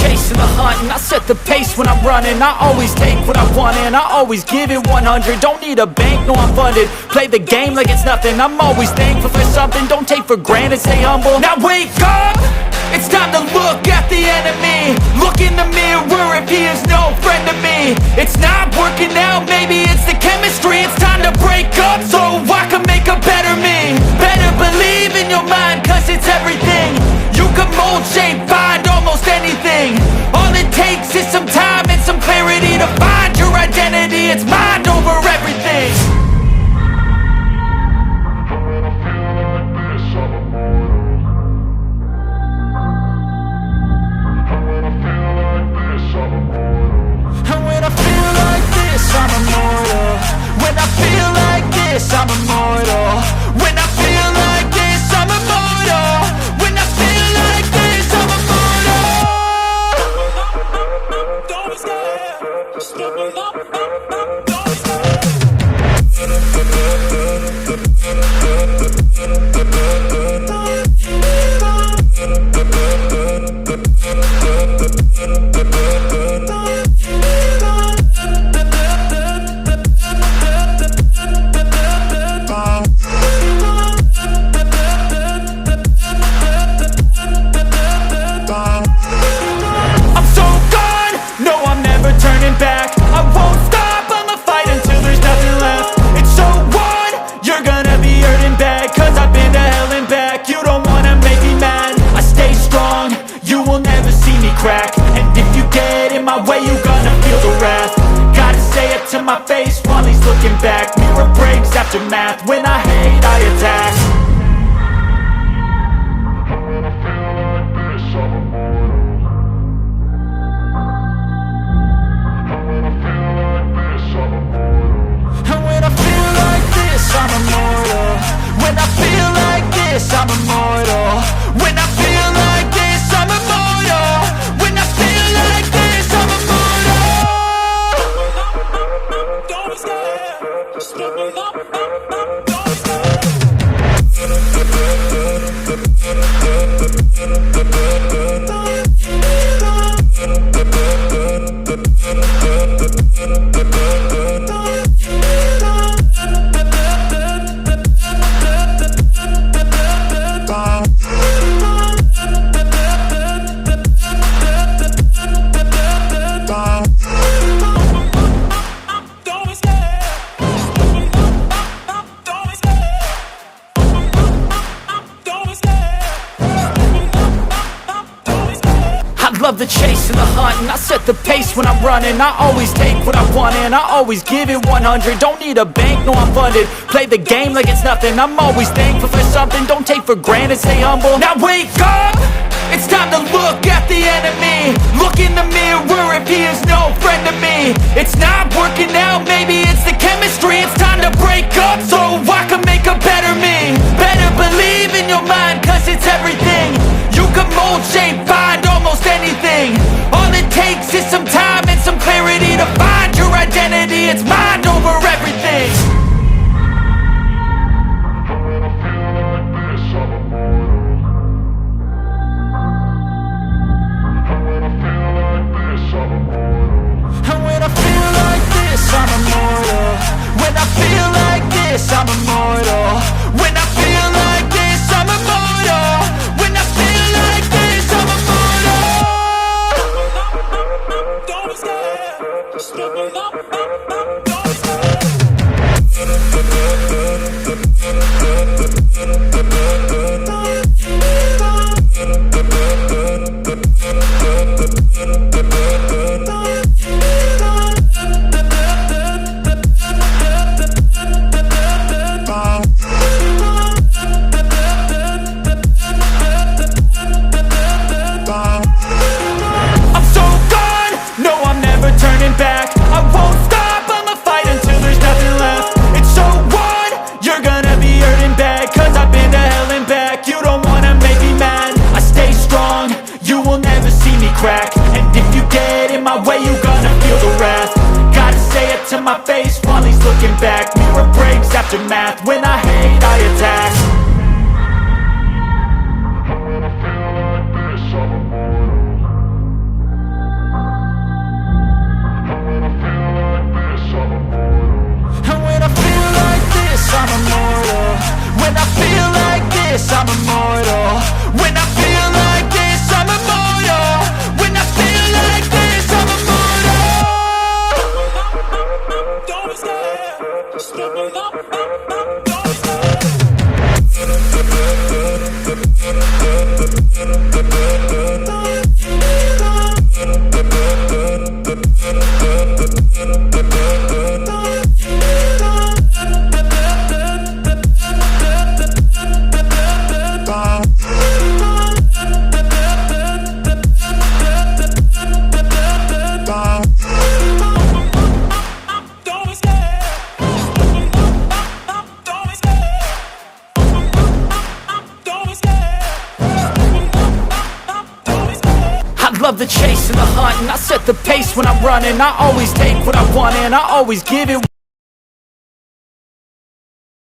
chase and the hunt, and I set the pace when I'm running. I always take what I want and I always give it 100. Don't need a bank, no I'm funded. Play the game like it's nothing. I'm always thankful for something. Don't take for granted, stay humble. Now wake up! It's time to look at the enemy. Look in the mirror if he is no friend to me. It's not working out, maybe it's the chemistry. It's time to break up so I can make a better me. Better believe in your mind, cause it's everything. You can mold, shape, find almost anything. All it takes is some time and some clarity to find your identity. It's mind over everything. I'm immortal. When I feel like this, I'm immortal. When I feel like this, I'm immortal. When I feel like this, I'm immortal. Don't be scared. Just open up. Don't be scared. And if you get in my way, you're gonna feel the wrath. Gotta say it to my face while he's looking back. Mirror breaks after math. When I hate, I attack. And when I feel like this, I'm immortal. When I feel like this, I'm immortal. When I feel like this, I'm immortal. When I feel like this, I'm immortal. Don't be scared. Just open up. Don't be scared. Love the chase and the hunt, and I set the pace when I'm running. I always take what I want and I always give it 100. Don't need a bank, no I'm funded. Play the game like it's nothing. I'm always thankful for something. Don't take for granted, stay humble. Now wake up! It's time to look at the enemy. Look in the mirror if he is no friend to me. It's not working out, maybe it's the chemistry. It's time to break up so I can make a better me. Better believe in your mind, cause it's everything. You can mold, shape, find almost anything. All it takes is some time and some clarity to find your identity. It's mind over everything. And when I feel like this, I'm immortal. When I feel like this, I'm immortal. When I feel like this, I'm immortal. When I feel like this, I'm immortal. Don't be scared. Just open up. Don't be scared. And if you get in my way, you're gonna feel the wrath. Gotta say it to my face while he's looking back. Mirror breaks after math. When I hate, I attack. And when I feel like this, I'm immortal. this, I'm immortal. When I feel like this, I'm immortal. When I feel like this, I'm immortal. Don't be scared, just give it up, don't be scared. Love the chase and the hunt, and I set the pace when I'm running. I always take what I want and I always give it.